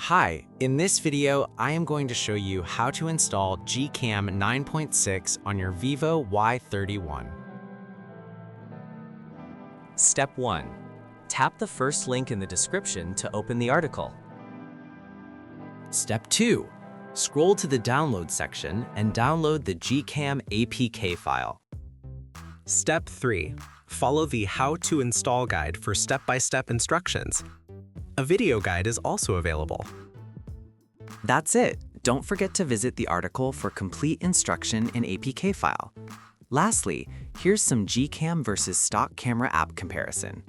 Hi, in this video, I am going to show you how to install GCam 9.6 on your Vivo Y31. Step 1. Tap the first link in the description to open the article. Step 2. Scroll to the download section and download the GCam APK file. Step 3. Follow the How to Install guide for step-by-step instructions. A video guide is also available. That's it. Don't forget to visit the article for complete instruction in APK file. Lastly, here's some GCam versus stock camera app comparison.